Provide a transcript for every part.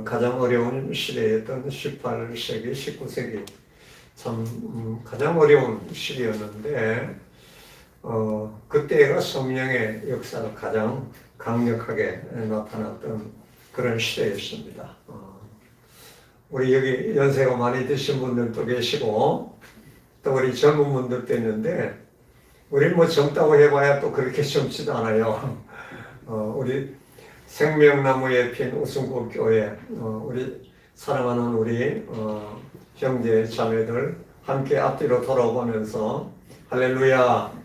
가장 어려운 시대였던 18세기, 19세기 참 가장 어려운 시대였는데 그때가 성령의 역사가 가장 강력하게 나타났던 그런 시대였습니다. 우리 여기 연세가 많이 드신 분들도 계시고 또 우리 젊은 분들도 있는데 우리 뭐 젊다고 해봐야 또 그렇게 젊지도 않아요. 우리 생명나무에 핀 우승국 교회 우리 사랑하는 우리 형제 자매들 함께 앞뒤로 돌아보면서 할렐루야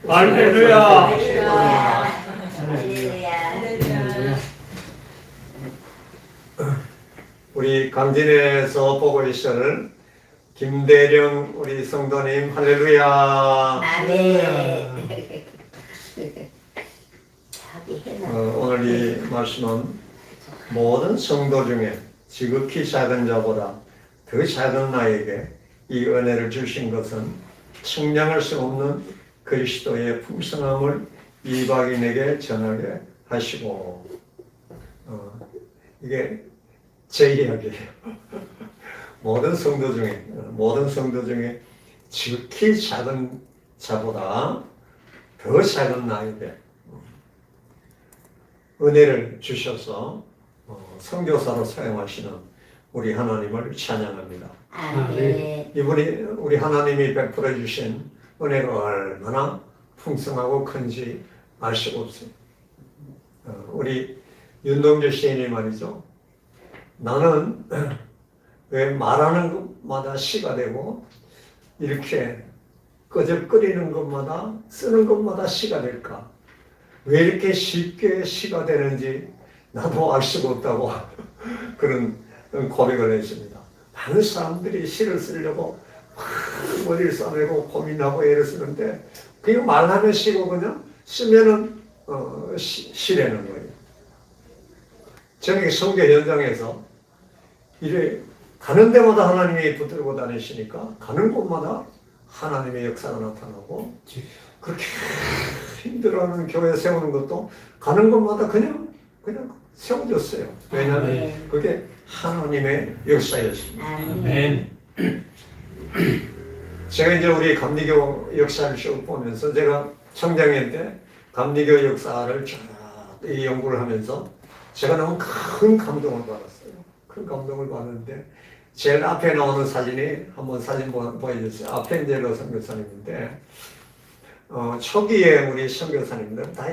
할렐루야. 할렐루야. 우리 강진에서 보고 있을 김대령 우리 성도님 할렐루야. 아멘. 오늘 이 말씀은 모든 성도 중에 지극히 작은 자보다 더 작은 나에게 이 은혜를 주신 것은 측량할 수 없는 그리스도의 풍성함을 이방인에게 전하게 하시고 이게 제 이야기예요. 모든 성도 중에 지극히 작은 자보다 더 작은 나에게 은혜를 주셔서 선교사로 사용하시는 우리 하나님을 찬양합니다. 아멘. 이분이 우리 하나님이 베풀어 주신 은혜가 얼마나 풍성하고 큰지 알 수가 없어요. 우리 윤동주 시인이 말이죠. 나는 왜 말하는 것마다 시가 되고 이렇게 끄적거리는 것마다 쓰는 것마다 시가 될까? 왜 이렇게 쉽게 시가 되는지 나도 알 수가 없다고 그런 고백을 했습니다. 많은 사람들이 시를 쓰려고 막 머리를 싸매고 고민하고 애를 쓰는데 그냥 말하면 시고 그냥 쓰면은 시라는 거예요. 저는 성교 현장에서 이래 가는 데마다 하나님이 붙들고 다니시니까 가는 곳마다 하나님의 역사가 나타나고 그렇게 힘들어하는 교회 세우는 것도 가는 곳마다 그냥 세워졌어요. 왜냐하면 그게 하나님의 역사였습니다. 아멘. 제가 이제 우리 감리교 역사를 쭉 보면서 제가 청장년 때 감리교 역사를 쭉 연구를 하면서 제가 너무 큰 감동을 받았어요. 큰 감동을 받았는데 제일 앞에 나오는 사진이 한번 사진 보여주세요. 아펜젤러 선교사님인데 초기에 우리 선교사님들 다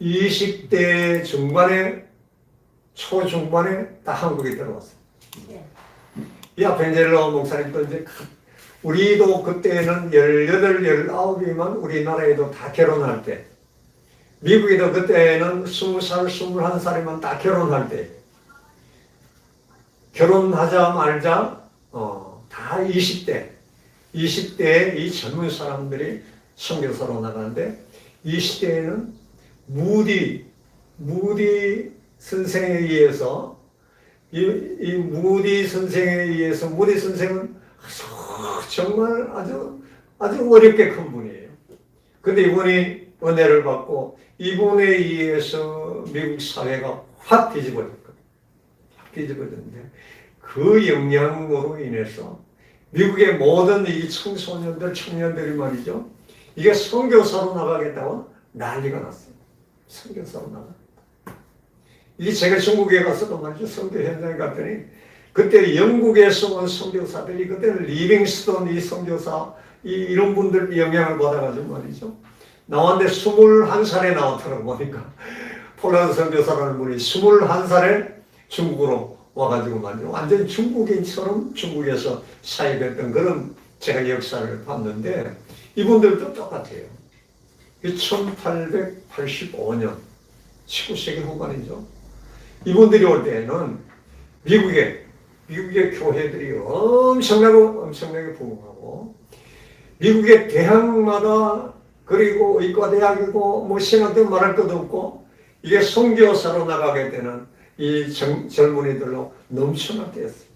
20대 중반에 초중반에 다 한국에 들어왔어요. 이 아펜젤러 목사님도 이제 우리도 그때는 18, 19이면 우리나라에도 다 결혼할 때 미국에도 그때는 20살, 21살이면 다 결혼할 때 결혼하자 말자 다 20대에 이 젊은 사람들이 선교사로 나가는데 이 시대에는 무디 선생에 의해서 이 무디 선생에 의해서 무디 선생은 정말 아주 어렵게 큰 분이에요. 근데 이분이 은혜를 받고 이분에 의해서 미국 사회가 확 뒤집어졌거든요. 뒤집어졌는데 그 영향으로 인해서 미국의 모든 이 청소년들, 청년들이 말이죠. 이게 선교사로 나가겠다고 난리가 났어요. 선교사로 나가겠다. 이게 제가 중국에 가서도 말이죠. 선교 현장에 갔더니 그때 영국에서 온 선교사들이 그때는 리빙스톤 이 선교사 이런 분들 영향을 받아가지고 말이죠. 나왔는데 21살에 나왔더라고 보니까 폴란드 선교사라는 분이 21살에 중국으로 와가지고 말이죠. 완전 중국인처럼 중국에서 사역했던 그런 제가 역사를 봤는데 이분들도 똑같아요. 1885년 19세기 후반이죠. 이분들이 올 때는 미국의 교회들이 엄청나게 부흥하고 미국의 대학마다 그리고 의과대학이고 뭐 신학교 말할 것도 없고 이게 선교사로 나가게 되는 이 젊은이들로 넘쳐나게 했어요.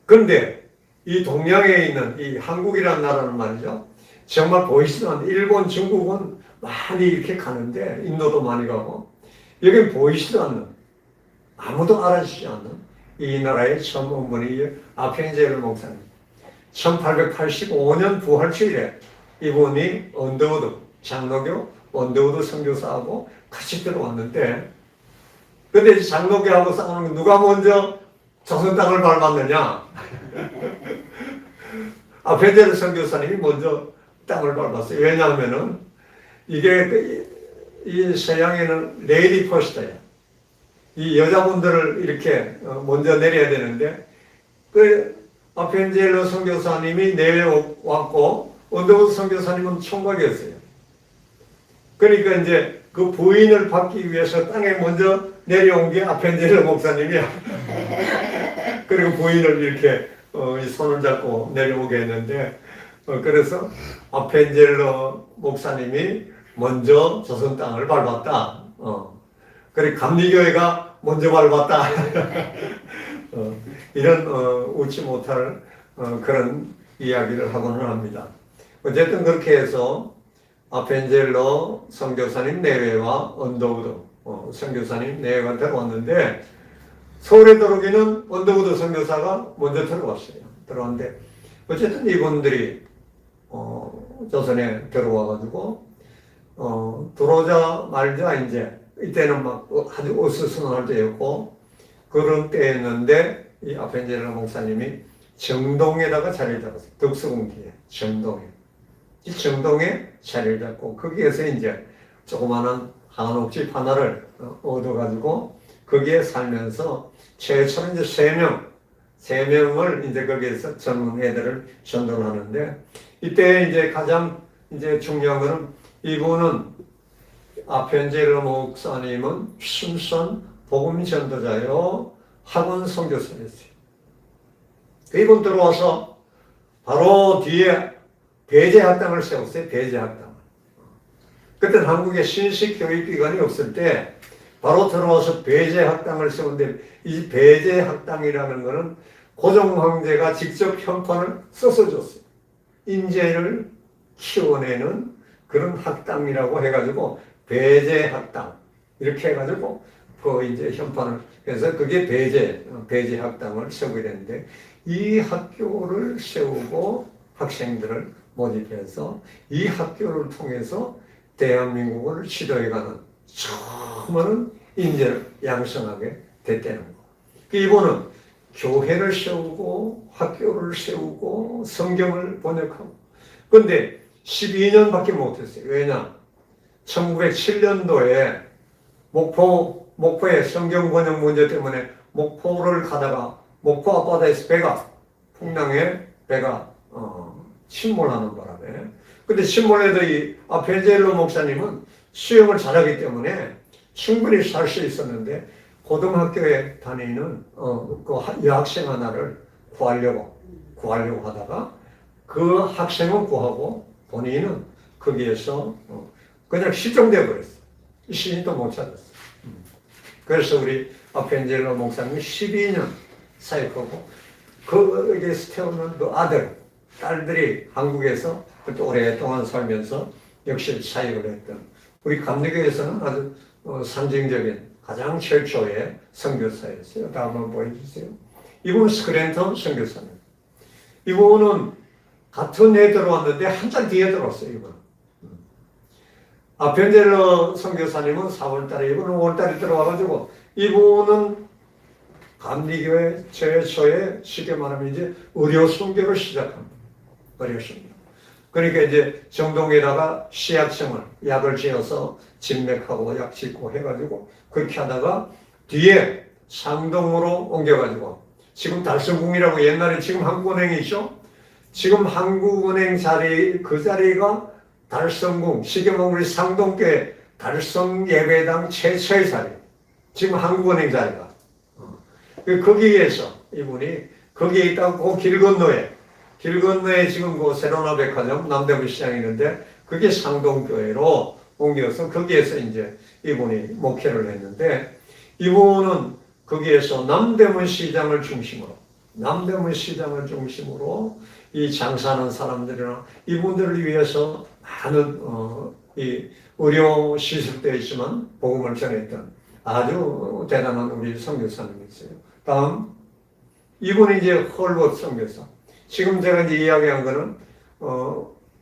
그런데 이 동양에 있는 이 한국이라는 나라는 말이죠. 정말 보이지도 않는 일본, 중국은 많이 이렇게 가는데 인도도 많이 가고 여긴 보이지도 않는 아무도 알아주지 않는 이 나라의 처음 온 분이 아펜젤로 목사님. 1885년 부활주일에 이분이 언더우드, 장로교 언더우드 선교사하고 같이 들어왔는데, 근데 이제 장로교하고 싸우는 누가 먼저 조선 땅을 밟았느냐? 아펜젤로 선교사님이 먼저 땅을 밟았어요. 왜냐하면은 이게 이 서양에는 레이디 퍼스트예요. 이 여자분들을 이렇게 먼저 내려야 되는데, 그 아펜젤로 선교사님이 내려왔고 언더우드 선교사님은 총각이었어요. 그러니까 이제 그 부인을 받기 위해서 땅에 먼저 내려온 게 아펜젤로 목사님이야. 그리고 부인을 이렇게 이 손을 잡고 내려오게 했는데, 그래서 아펜젤로 목사님이 먼저 조선 땅을 밟았다. 그리고 감리교회가 먼저 밟았다. 이런 웃지 못할 그런 이야기를 하고는 합니다. 어쨌든 그렇게 해서 아펜젤로 선교사님 내외와 언더우드 선교사님 내외가 들어왔는데, 서울에 들어오기는 언더우드 선교사가 먼저 들어왔어요. 들어왔는데 어쨌든 이분들이 조선에 들어와가지고 들어오자 말자 이제 이때는 막 아주 어수선할 때였고 그런 때였는데, 이 아펜젤로 목사님이 정동에다가 자리를 잡았어요. 덕수궁기에 정동에. 이 정동에 자리를 잡고 거기에서 이제 조그마한 한옥집 하나를 얻어가지고 거기에 살면서 최초로 이제 세 명을 이제 거기에서 젊은 애들을 전도를 하는데, 이때 이제 가장 이제 중요한 거는 이분은 아펜젤로 목사님은 순선 복음 전도자요 학원 선교사였어요. 이분 들어와서 바로 뒤에 배제학당을 세웠어요. 배제학당. 그때는 한국에 신식 교육기관이 없을 때 바로 들어와서 배제학당을 세웠는데, 이 배제학당이라는 것은 고종 황제가 직접 편판을 써서 줬어요. 인재를 키워내는 그런 학당이라고 해가지고 배제학당 이렇게 해가지고 그 이제 현판을 해서 그게 배제학당을 세우게 되는데, 이 학교를 세우고 학생들을 모집해서 이 학교를 통해서 대한민국을 지도해가는 처음으로는 인재를 양성하게 됐다는 거. 이분은 교회를 세우고 학교를 세우고 성경을 번역하고, 근데 12년밖에 못했어요. 왜냐? 1907년도에 목포의 성경 번역 문제 때문에 목포를 가다가 목포 앞바다에서 풍랑에 배가 침몰하는 바람에, 근데 침몰해도 이 아펜젤로 목사님은 수영을 잘하기 때문에 충분히 살 수 있었는데, 고등학교에 다니는 그 여학생 하나를 구하려고 하다가 그 학생은 구하고 본인은 거기에서 그냥 실종되어 버렸어요. 시신도 못 찾았어요. 그래서 우리 아펜젤로 목사님이 12년 사역하고 거기에서 태어난 그 딸들이 한국에서 또 오랫동안 살면서 역시 사역을 했던, 우리 감리교에서는 아주 상징적인 가장 최초의 선교사였어요. 다음 한번 보여주세요. 이분은 스크랜턴 선교사님. 이분은 같은 해에 들어왔는데 한 달 뒤에 들어왔어요. 이분은. 아펜젤로 선교사님은 4월달에, 이분은 5월달에 들어와가지고, 이분은 감리교회 최초의 쉽게 말하면 이제 의료 선교를 시작합니다. 의료 선교. 그러니까 이제 정동에다가 시약청을 약을 지어서 진맥하고 약 짓고 해가지고 그렇게 하다가 뒤에 상동으로 옮겨가지고, 지금 달성궁이라고 옛날에 지금 한국은행이 있죠? 지금 한국은행 자리, 그 자리가 달성궁, 쉽게 말하면 우리 상동교회 달성예배당 최초의 자리. 지금 한국은행 자리가. 거기에서 이분이 거기에 있다가 그 길 건너에 지금 그 세로나 백화점 남대문 시장이 있는데 그게 상동교회로 옮겨서 거기에서 이제 이분이 목회를 했는데, 이분은 거기에서 남대문 시장을 중심으로 이 장사하는 사람들이나 이분들을 위해서 많은 이 의료 시설되어 있지만 복음을 전했던 아주 대단한 우리 선교사님이세요. 다음, 이분이 이제 헐벗 선교사. 지금 제가 이제 이야기한 거는,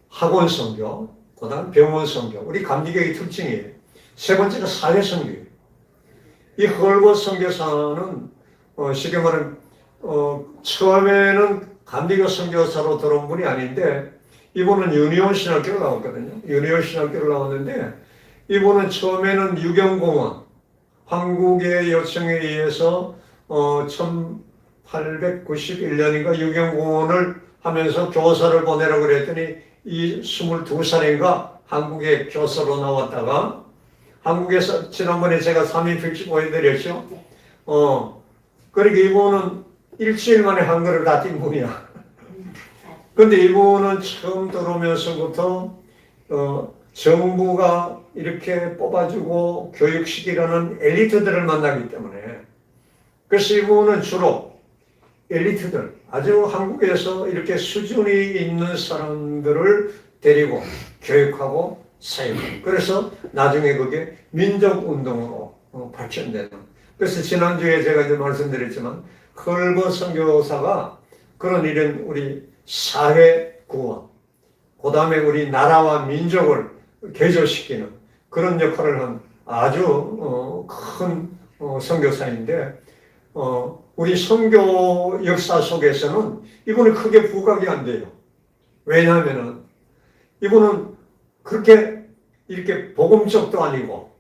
학원 선교, 그 다음 병원 선교. 우리 감리교의 특징이에요. 세 번째가 사회 선교예요. 이 헐벗 선교사는, 쉽게 말하면, 처음에는 감리교 선교사로 들어온 분이 아닌데, 이분은 유니온 신학교를 나왔거든요. 유니온 신학교를 나왔는데, 이분은 처음에는 유경공원, 한국의 요청에 의해서 1891년인가 유경공원을 하면서 교사를 보내라고 그랬더니 이 22살인가 한국에 교사로 나왔다가 한국에서 지난번에 제가 3.1필지 보여드렸죠. 그러니까 이분은 일주일 만에 한글을 다 띈 분이야. 근데 이분은 처음 들어오면서부터 정부가 이렇게 뽑아주고 교육시키려는 엘리트들을 만나기 때문에 그래서 이분은 주로 엘리트들, 아주 한국에서 이렇게 수준이 있는 사람들을 데리고 교육하고 사용하고 그래서 나중에 그게 민족운동으로 발전되는 그래서 지난주에 제가 이제 말씀드렸지만 헐벗 선교사가 그런 이런 우리 사회 구원 그 다음에 우리 나라와 민족을 개조시키는 그런 역할을 한 아주 큰 선교사인데 우리 선교 역사 속에서는 이분은 크게 부각이 안 돼요. 왜냐하면은 이분은 그렇게 이렇게 복음적도 아니고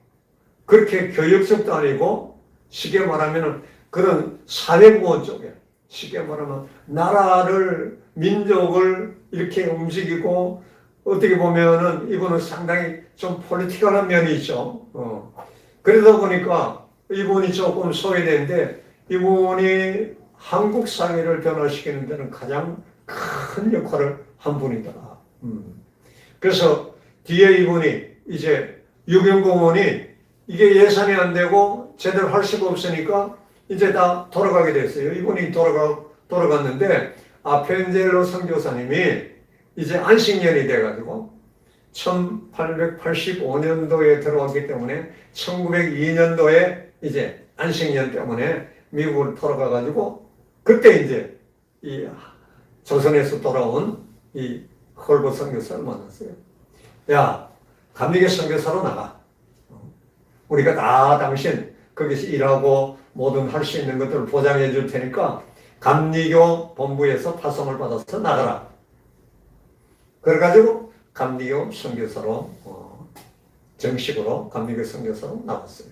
그렇게 교육적도 아니고 쉽게 말하면은 그런 사회구원 쪽에 쉽게 말하면 나라를 민족을 이렇게 움직이고 어떻게 보면은 이분은 상당히 좀 폴리티컬한 면이 있죠. 그러다 보니까 이분이 조금 소외되는데 이분이 한국 사회를 변화시키는 데는 가장 큰 역할을 한 분이다. 그래서 뒤에 이분이 이제 유경공원이 이게 예산이 안 되고 제대로 할 수가 없으니까 이제 다 돌아가게 됐어요. 이분이 돌아갔는데 아펜젤로 선교사님이 이제 안식년이 돼가지고 1885년도에 들어왔기 때문에 1902년도에 이제 안식년 때문에 미국을 돌아가가지고 그때 이제 이 조선에서 돌아온 이 헐벗 선교사를 만났어요. 야, 감리교 선교사로 나가. 우리가 다 당신 거기서 일하고 뭐든 할 수 있는 것들을 보장해 줄 테니까 감리교 본부에서 파송을 받아서 나가라. 그래가지고 감리교 선교사로 정식으로 감리교 선교사로 나왔어요.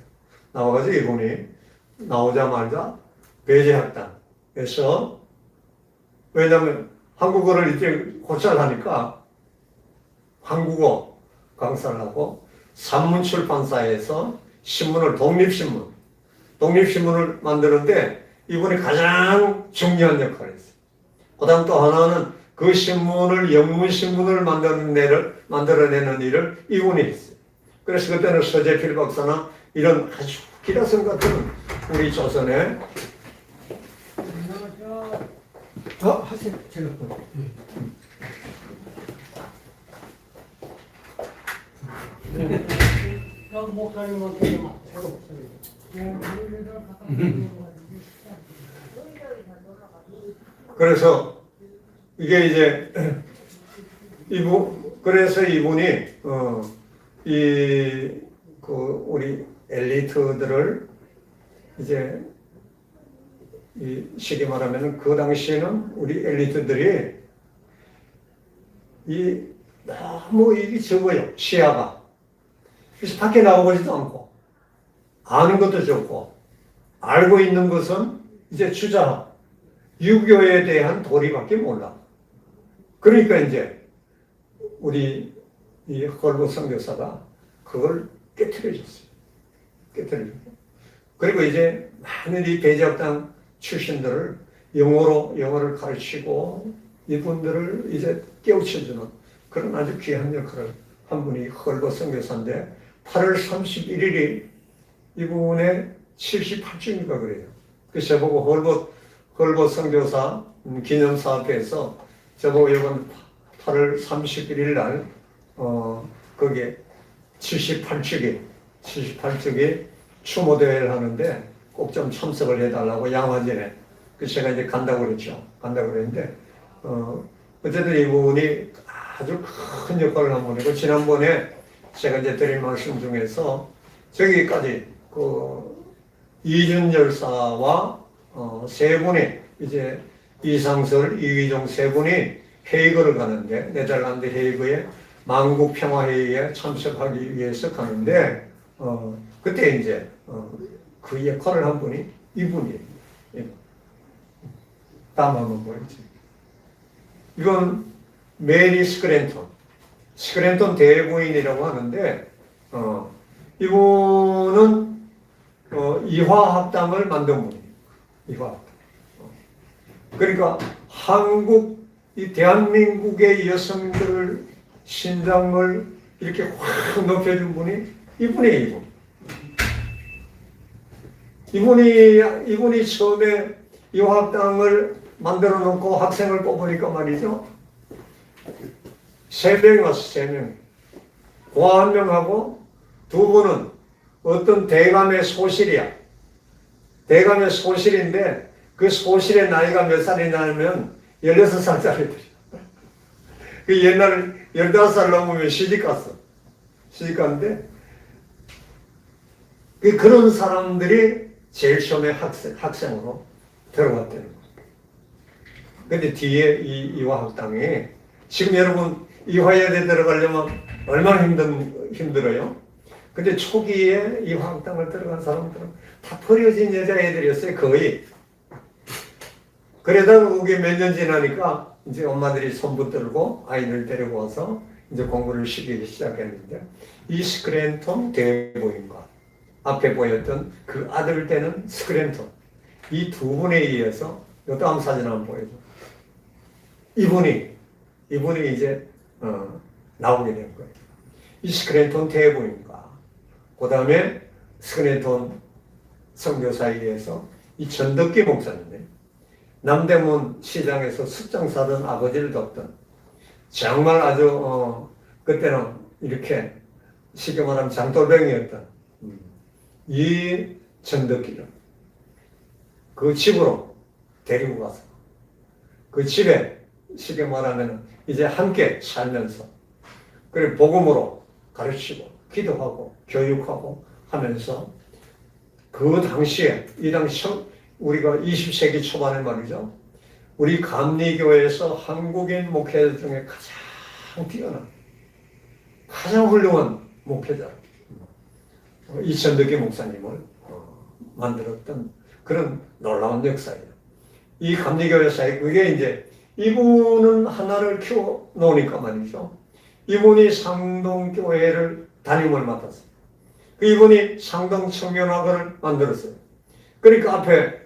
나와가지고 이분이 나오자마자 배제학당에서 왜냐하면 한국어를 이제 고찰 하니까 한국어 강사를 하고 산문출판사에서 신문을 독립신문을 만드는데 이분이 가장 중요한 역할을 했어요. 그 다음 또 하나는 그 신문을 영문신문을 만들어내는 일을 이분이 했어요. 그래서 그때는 서재필 박사나 이런 아주 기라성 같은 우리 조선에 하세요. 제가 목사님한테 제가 목사님. 그래서 이게 이제 그래서 이분이 우리 엘리트들을 이제 쉽게 말하면은 그 당시에는 우리 엘리트들이 너무 이게 적어요. 시야가. 그래서 밖에 나오지도 않고 아는 것도 적고 알고 있는 것은 이제 주자 유교에 대한 도리밖에 몰라. 그러니까 이제 우리 이 헐벗 선교사가 그걸 깨트려줬어요. 그리고 이제 많은 이 배제학당 출신들을 영어를 가르치고 이분들을 이제 깨우쳐주는 그런 아주 귀한 역할을 한 분이 헐벗 선교사인데 8월 31일이 이분의 78주인가 그래요. 그래서 저보고 헐벗 선교사 기념사업회에서 저보고 이번 8월 31일 날 거기에 78주기 추모 대회를 하는데 꼭 좀 참석을 해달라고 양화진에. 그 제가 이제 간다고 그랬죠. 간다고 그랬는데 어쨌든 이분이 아주 큰 역할을 한 분이고 지난번에 제가 이제 드린 말씀 중에서 저기까지 그 이준 열사와 세 분이 이제 이상설, 이휘종 세 분이 헤이그를 가는데 네덜란드 헤이그에 만국 평화 회의에 참석하기 위해서 가는데 그때 이제 그 역할을 한 분이 이분이에요. 다음 한번 보여주세요. 이건 메리 스크랜턴 대부인이라고 하는데 이분은 이화학당을 만든 분이에요. 이화학당. 그러니까 이 대한민국의 여성들 신장을 이렇게 확 높여준 분이 이분이에요. 이분이 처음에 이화학당을 만들어 놓고 학생을 뽑으니까 말이죠. 3명이 왔어, 3명. 고아 1명하고 2분은 어떤 대감의 소실이야. 대감의 소실인데 그 소실의 나이가 몇 살이냐면 16살짜리들이야. 그 옛날에 15살 넘으면 시집갔어. 시집갔는데 그런 사람들이 제일 처음에 학생으로 들어갔다는 거예요. 근데 뒤에 이화학당에 지금 여러분 이화여대 들어가려면 얼마나 힘들어요? 근데 초기에 이화학당을 들어간 사람들은 다 버려진 여자애들이었어요, 거의. 그러다가 그게 몇 년 지나니까 이제 엄마들이 손 붙들고 아이를 데리고 와서 이제 공부를 시키기 시작했는데 이 스크랜턴 대부인과 앞에 보였던 그 아들 되는 스크랜턴 이 두 분에 의해서 요 다음 사진 한번 보여줘. 이분이 이제 나오게 된 거예요. 이 스크랜턴 대부인과 그 다음에 스크랜턴 선교사에 의해서 이 전덕기 목사님네 남대문 시장에서 숫장사던 아버지를 뒀던 정말 아주 그때는 이렇게 쉽게 말하면 장돌뱅이였던 이 전덕기를 그 집으로 데리고 가서 그 집에 쉽게 말하면 이제 함께 살면서 그리고 복음으로 가르치고 기도하고 교육하고 하면서 그 당시에 이 당시 우리가 20세기 초반에 말이죠. 우리 감리교회에서 한국인 목회자 중에 가장 뛰어난 가장 훌륭한 목회자 이천덕기 목사님을 만들었던 그런 놀라운 역사예요. 이 감리교회사에 그게 이제 이분은 하나를 키워 놓으니까 말이죠. 이분이 상동교회를 담임을 맡았어요. 이분이 상동 청년학원을 만들었어요. 그러니까 앞에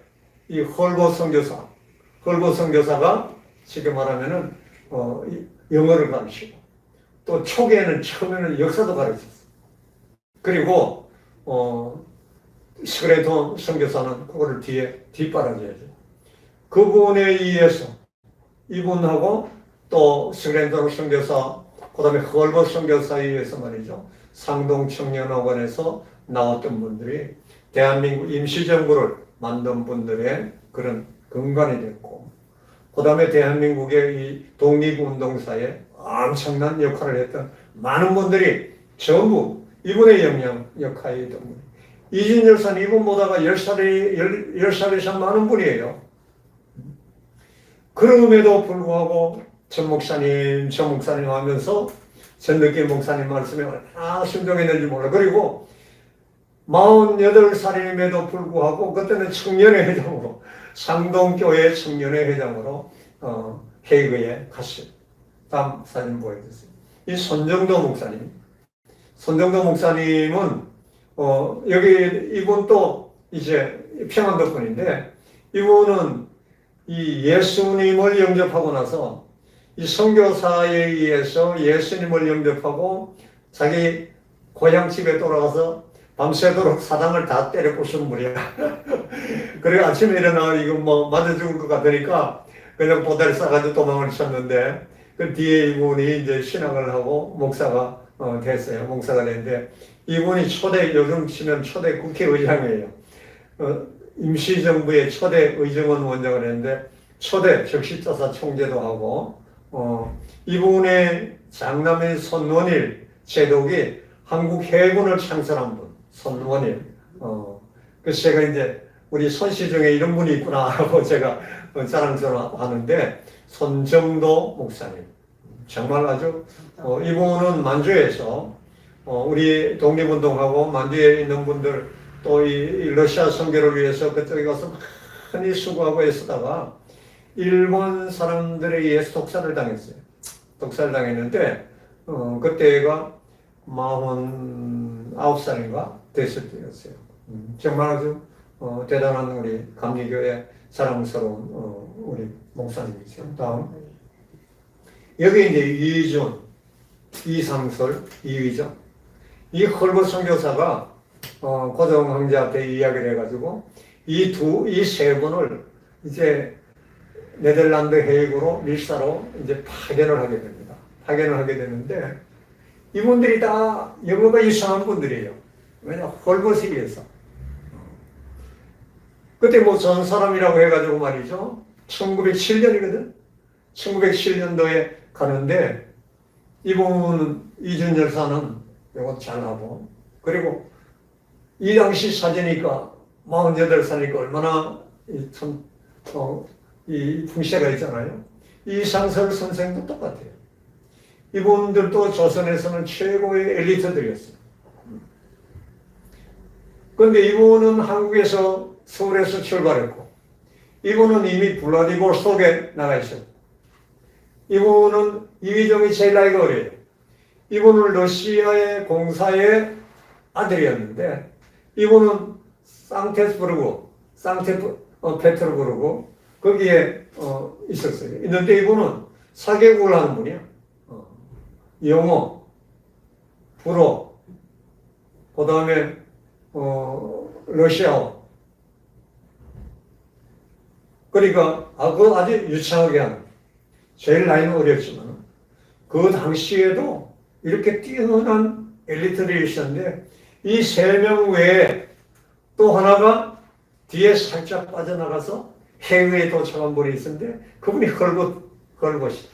이 헐고 선교사가 쉽게 말하면은 영어를 가르치고 또 초기에는 처음에는 역사도 가르쳤어요. 그리고 스크랜턴 선교사는 그거를 뒷바라지해야죠. 그분에 의해서 이분하고 또 스크랜턴 선교사 그 다음에 헐버 선교사에 의해서 말이죠. 상동청년학원에서 나왔던 분들이 대한민국 임시정부를 만든 분들의 그런 근간이 됐고 그 다음에 대한민국의 이 독립운동사에 엄청난 역할을 했던 많은 분들이 전부 이분의 역할이었던 분이에요. 이준 열사는 이분보다가 10살 이상 많은 분이에요. 그럼에도 불구하고 저 목사님 하면서 전덕기 목사님 말씀에 얼마나 순종했는지 몰라. 그리고 48살임에도 불구하고 그때는 청년회 회장으로 상동교회 청년회 회장으로 헤이그에 갔어요. 다음 사진 보여주세요. 이 손정도 목사님은 여기 이분도 이제 평안도 분인데 이분은 이 예수님을 영접하고 나서 이 선교사에 의해서 예수님을 영접하고 자기 고향집에 돌아가서 밤새도록 사당을 다 때려 부순 분이야. 그래 아침에 일어나 이거 뭐 맞아 죽을 것 같으니까 그냥 보따리 싸가지고 도망을 쳤는데 그 뒤에 이분이 이제 신학을 하고 목사가 됐어요. 목사가 됐는데 이분이 요즘 치면 초대 국회의장이에요. 임시정부의 초대 의정원 원장을 했는데 초대 적시자사 총재도 하고 이분의 장남의 손원일 제독이 한국 해군을 창설한 분 손원일. 그래서 제가 이제 우리 손시중에 이런 분이 있구나 하고 제가 자랑스러워하는데 손정도 목사님 정말 아주 이분은 만주에서 우리 독립운동하고 만주에 있는 분들 또 이 러시아 선교를 위해서 그쪽에 가서 많이 수고하고 애쓰다가 일본 사람들에 의해서 독살을 당했어요. 독살을 당했는데 그때가 49살인가 됐을 때였어요. 정말 아주 대단한 우리 감리교의 자랑스러운 우리 목사님이죠. 다음 여기 이제 이준, 이상설, 이위정 이 헐벗 선교사가 고종 황제한테 이야기를 해가지고 이 세 분을 이제 네덜란드 헤이그로 밀사로 이제 파견을 하게 됩니다. 파견을 하게 되는데 이분들이 다 영어가 이상한 분들이에요. 왜냐 헐벗에 의해서. 그때 뭐 전 사람이라고 해가지고 말이죠. 1907년이거든. 1907년도에 가는데 이분 이준 열사는 이거 잘하고 그리고 이 당시 사진이니까 48살이니까 얼마나 이 풍채가 있잖아요. 이상설 선생도 똑같아요. 이분들도 조선에서는 최고의 엘리트들이었어요. 그런데 이분은 한국에서 서울에서 출발했고 이분은 이미 블라디보스톡에 나가 있었고 이분은 이휘정이 제일 나이가 어려요. 이분은 러시아의 공사의 아들이었는데 이분은 상트페테르부르크 거기에 있었어요. 있는데 이분은 사개국을 하는 분이야. 영어, 불어, 그 다음에 러시아어. 그러니까 그거 아주 유창하게 하는. 제일 나이는 어렸지만 그 당시에도 이렇게 뛰어난 엘리트들이 있었는데 이 세 명 외에 또 하나가 뒤에 살짝 빠져나가서 해외에 도착한 분이 있었는데 그분이 헐벗이.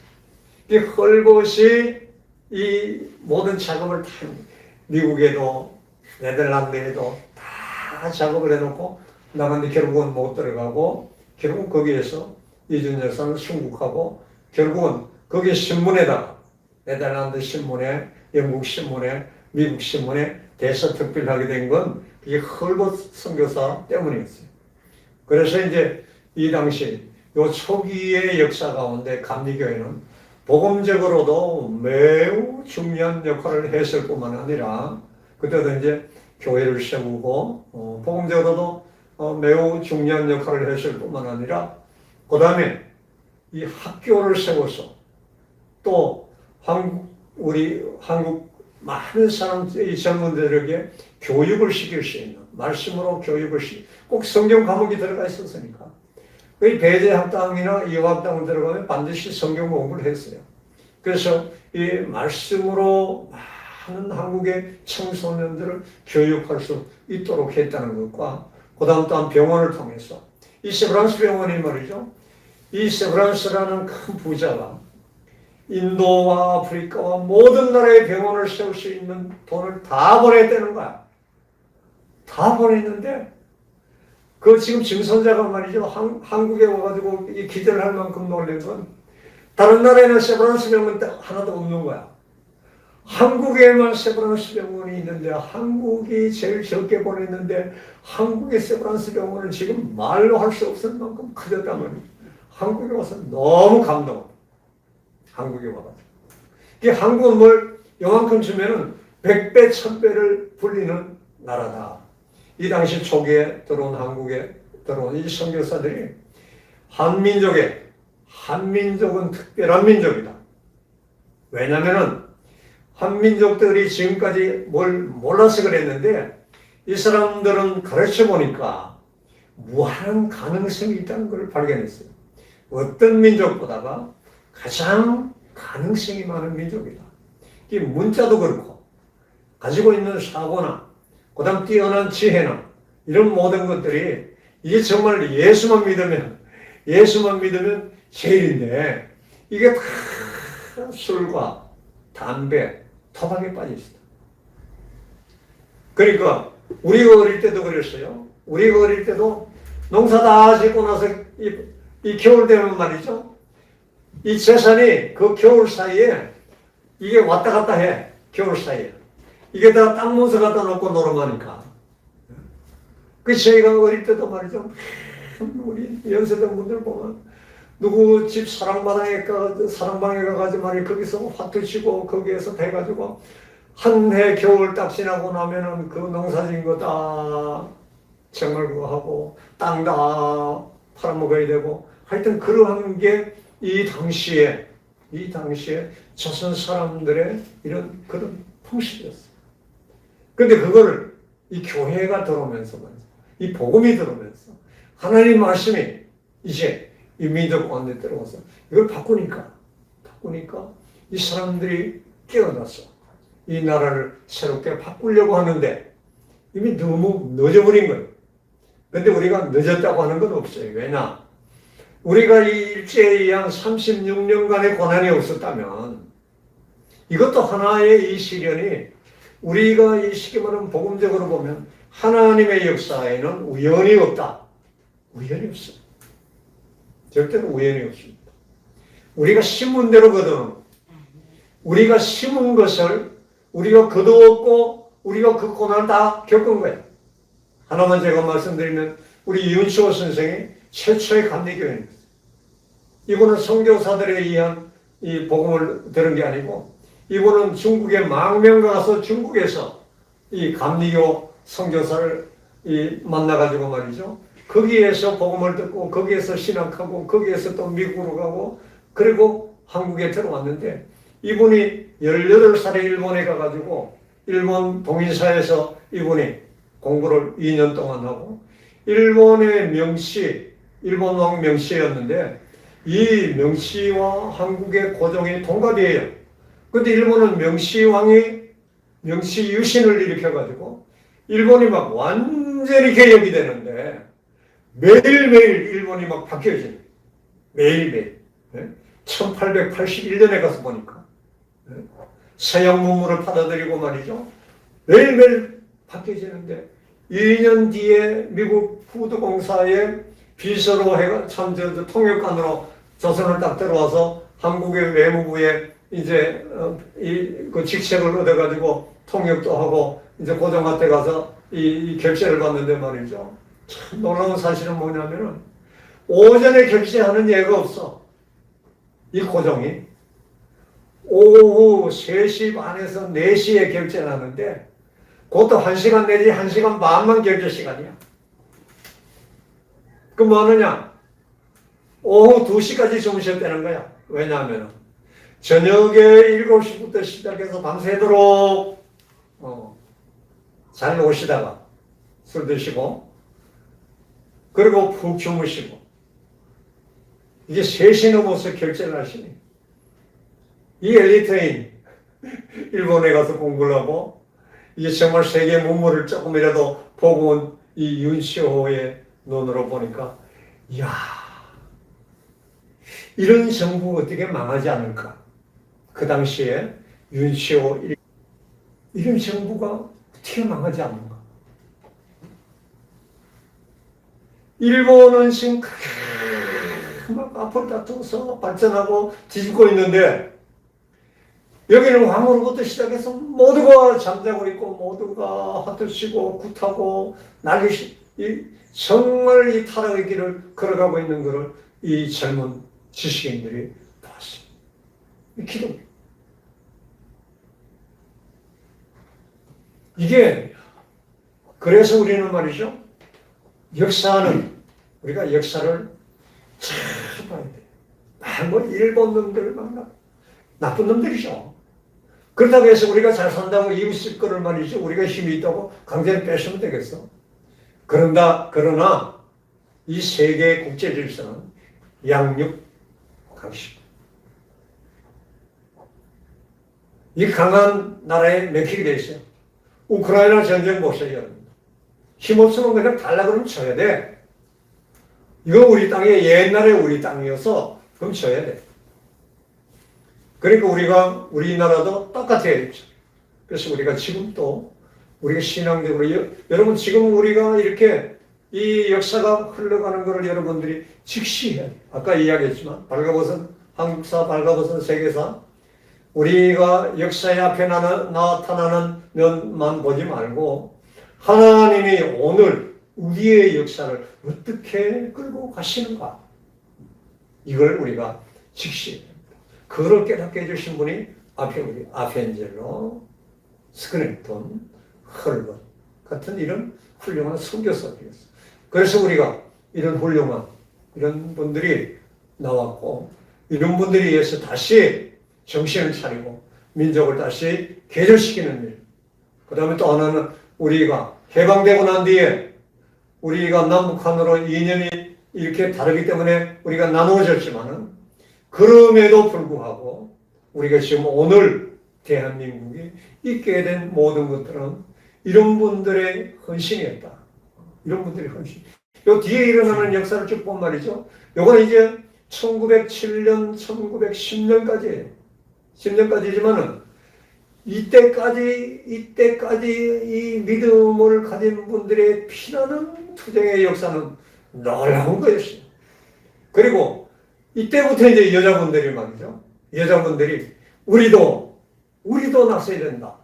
이 헐벗이 이 모든 작업을 다 미국에도 네덜란드에도 다 작업을 해놓고 나갔는데 결국은 못 들어가고 결국 거기에서 이준 열사는 순국하고 결국은 거기 신문에다가 네덜란드 신문에 영국 신문에 미국 신문에 대서특필하게 된 건 이게 헐벗 선교사 때문이었어요. 그래서 이제 이 당시 요 초기의 역사 가운데 감리교회는 복음적으로도 매우 중요한 역할을 했을 뿐만 아니라 그때도 이제 교회를 세우고 복음적으로도 매우 중요한 역할을 했을 뿐만 아니라 그 다음에 이 학교를 세워서 또 우리 한국 많은 사람들이 젊은들에게 교육을 시킬 수 있는 말씀으로 교육을 꼭 성경 과목이 들어가 있었으니까 이 배제학당이나 이화학당을 들어가면 반드시 성경 공부를 했어요. 그래서 이 말씀으로 많은 한국의 청소년들을 교육할 수 있도록 했다는 것과 그 다음 또한 병원을 통해서 이 세브란스 병원이 말이죠. 이 세브란스라는 큰 부자가 인도와 아프리카와 모든 나라의 병원을 세울 수 있는 돈을 다 보냈다는 거야. 다 보냈는데 그 지금 증손자가 말이죠. 한국에 와가지고 이 기대를 할 만큼 놀란 건 다른 나라에는 세브란스 병원 하나도 없는 거야. 한국에만 세브란스 병원이 있는데 한국이 제일 적게 보냈는데 한국의 세브란스 병원은 지금 말로 할 수 없을 만큼 커졌단 말이야. 한국에 와서 너무 감동. 한국에 와가지고. 이게 한국은 뭘 요만큼 주면은 100배, 1000배를 불리는 나라다. 이 당시 초기에 들어온 한국에 들어온 이 선교사들이 한민족은 특별한 민족이다. 왜냐면은 한민족들이 지금까지 뭘 몰라서 그랬는데 이 사람들은 가르쳐 보니까 무한한 가능성이 있다는 걸 발견했어요. 어떤 민족보다가 가장 가능성이 많은 민족이다. 이 문자도 그렇고 가지고 있는 사고나 그다음 뛰어난 지혜나 이런 모든 것들이 이게 정말 예수만 믿으면 제일인데 이게 다 술과 담배, 토박에 빠져 있어요. 그러니까 우리가 어릴 때도 그랬어요. 우리가 어릴 때도 농사 다 짓고 나서 이 겨울 되면 말이죠. 이 재산이 그 겨울 사이에 이게 왔다 갔다 해. 겨울 사이에. 이게 다 땅문서 갖다 놓고 놀아가니까. 그 저희가 어릴 때도 말이죠. 우리 연세대 분들 보면 누구 집 사랑방에 가가지고 말이 거기서 화투 치고 거기에서 돼가지고 한 해 겨울 딱 지나고 나면은 그 농사진 거 다 정말 그거 하고 땅 다 팔아먹어야 되고 하여튼 그러한 게 이 당시에 조선 사람들의 이런 그런 풍습이었어요. 근데 그거를 이 교회가 들어오면서 이 복음이 들어오면서 하나님 말씀이 이제 이 민족 가운데 들어와서 이걸 바꾸니까 이 사람들이 깨어났어. 이 나라를 새롭게 바꾸려고 하는데 이미 너무 늦어버린 거예요. 근데 우리가 늦었다고 하는 건 없어요. 왜냐? 우리가 이 일제의 양 36년간의 고난이 없었다면 이것도 하나의 이 시련이 우리가 이 시기만은 복음적으로 보면 하나님의 역사에는 우연이 없다. 우연이 없어. 절대로 우연이 없습니다. 우리가 심은 대로거든. 우리가 심은 것을 우리가 거두었고 우리가 그 고난을 다 겪은 거야. 하나만 제가 말씀드리면 우리 윤치호 선생이 최초의 감리교회입니다. 이분은 선교사들에 의한 이 복음을 들은 게 아니고 이분은 중국에 망명 가서 중국에서 이 감리교 선교사를 만나가지고 말이죠. 거기에서 복음을 듣고 거기에서 신학하고 거기에서 또 미국으로 가고 그리고 한국에 들어왔는데 이분이 18살에 일본에 가가지고 일본 동인사에서 이분이 공부를 2년 동안 하고 일본의 일본 왕 명씨였는데 이 명씨와 한국의 고종이 동갑이에요. 근데 일본은 명씨 유신을 일으켜가지고 일본이 막 완전히 개혁이 되는데 매일매일 일본이 막 바뀌어지는 매일매일 1881년에 가서 보니까 서양 문물을 받아들이고 말이죠. 매일매일 바뀌어지는데 2년 뒤에 미국 푸드공사의 비서로 해가 통역관으로 조선을 딱 들어와서 한국의 외무부에 이제 그 직책을 얻어가지고 통역도 하고 이제 고종한테 가서 이 결제를 받는데 말이죠. 참 놀라운 사실은 뭐냐면은 오전에 결제하는 예가 없어. 이 고종이 오후 3시 반에서 4시에 결제를 하는데 그것도 1시간 내지 1시간 반만 결제 시간이야. 그럼 뭐 하느냐? 오후 2시까지 주무셨다는 거야. 왜냐하면 저녁에 7시부터 시작해서 밤새도록 잘 오시다가 술 드시고 그리고 푹 주무시고 이게 3시 넘어서 결제를 하시니 이 엘리트인 일본에 가서 공부를 하고 이게 정말 세계 문물을 조금이라도 보고 온 이 윤시호의 눈으로 보니까 이야 이런 정부 어떻게 망하지 않을까? 그 당시에 윤시호 이런 정부가 어떻게 망하지 않는가? 일본은 지금 막 앞을 다투어서 발전하고 뒤집고 있는데 여기는 왕으로부터 시작해서 모두가 잠자고 있고 모두가 화투 치고 굿하고 정말 이 타락의 길을 걸어가고 있는 것을 이 젊은 지식인들이 봤습니다. 이 기독교. 이게 그래서 우리는 말이죠. 우리가 역사를 잘 봐야 돼요. 뭐 일본 놈들 막 나쁜 놈들이죠. 그렇다고 해서 우리가 잘 산다고 이웃집 거를 말이죠. 우리가 힘이 있다고 강제로 뺏으면 되겠어. 그러나 이 세계의 국제 질서는 양육 강식. 이 강한 나라에 맥히게 돼 있어요. 우크라이나 전쟁 보세요, 여러분. 힘없으면 그냥 달라 그러면 져야 돼. 이거 우리 땅이 옛날에 우리 땅이어서 그럼 져야 돼. 그러니까 우리나라도 똑같아요. 그래서 우리가 지금 또 우리가 신앙적으로 여러분 지금 우리가 이렇게 이 역사가 흘러가는 것을 여러분들이 직시해야 돼요. 아까 이야기했지만 발가벗은 한국사, 발가벗은 세계사, 우리가 역사의 앞에 나타나는 면만 보지 말고 하나님이 오늘 우리의 역사를 어떻게 끌고 가시는가, 이걸 우리가 직시해야 됩니다. 그걸 깨닫게 해주신 분이 앞에 우리 아펜젤로, 스크랩톤, 헐벗 같은 이런 훌륭한 선교사들이었어요. 그래서 우리가 이런 훌륭한 이런 분들이 나왔고, 이런 분들이 위해서 다시 정신을 차리고 민족을 다시 개조시키는 일. 그 다음에 또 하나는 우리가 해방되고 난 뒤에 우리가 남북한으로 이념이 이렇게 다르기 때문에 우리가 나누어졌지만은, 그럼에도 불구하고 우리가 지금 오늘 대한민국이 있게 된 모든 것들은 이런 분들의 헌신이었다. 이런 분들의 헌신. 요 뒤에 일어나는 역사를 쭉 본 말이죠. 요거는 이제 1907년, 1910년까지예요. 10년까지지만은 이때까지 이 믿음을 가진 분들의 피나는 투쟁의 역사는 놀라운 거였어요. 그리고 이때부터 이제 여자분들이 말이죠. 여자분들이 우리도 나서야 된다.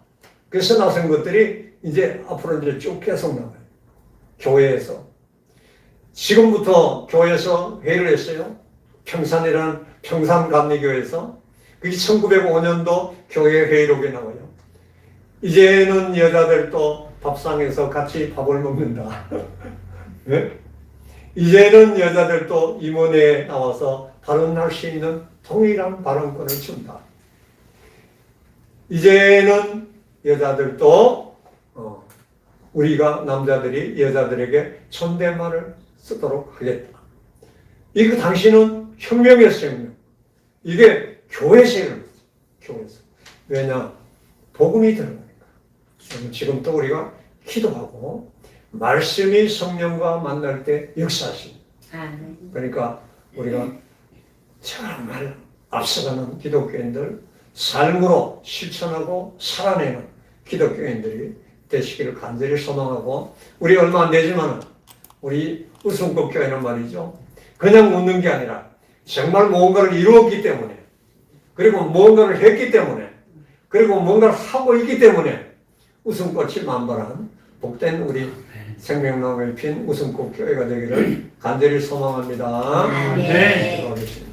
그래서 나선 것들이 이제 앞으로 이제 쭉 계속 나가요. 교회에서. 지금부터 교회에서 회의를 했어요. 평산이라는 평산감리교회에서. 그게 1905년도 교회 회의록에 나와요. 이제는 여자들도 밥상에서 같이 밥을 먹는다. 네? 이제는 여자들도 임원회에 나와서 발언할 수 있는 동일한 발언권을 준다. 이제는 여자들도 우리가 남자들이 여자들에게 존댓말을 쓰도록 하겠다. 이거 당시는 혁명이었어요. 혁명. 이게 교회에서 일어났어요. 교회에서. 왜냐? 복음이 들어가니까. 지금 또 우리가 기도하고 말씀이 성령과 만날 때 역사하십니다. 그러니까 우리가 정말 앞서가는 기독교인들, 삶으로 실천하고 살아내는 기독교인들이 되시기를 간절히 소망하고, 우리 얼마 안 되지만 우리 우승국 교회는 말이죠. 그냥 웃는 게 아니라 정말 무언가를 이루었기 때문에, 그리고 무언가를 했기 때문에, 그리고 뭔가를 하고 있기 때문에 웃음꽃이 만발한 복된 우리 생명나무에 핀 웃음꽃 교회가 되기를 간절히 소망합니다. 네. 기도하겠습니다.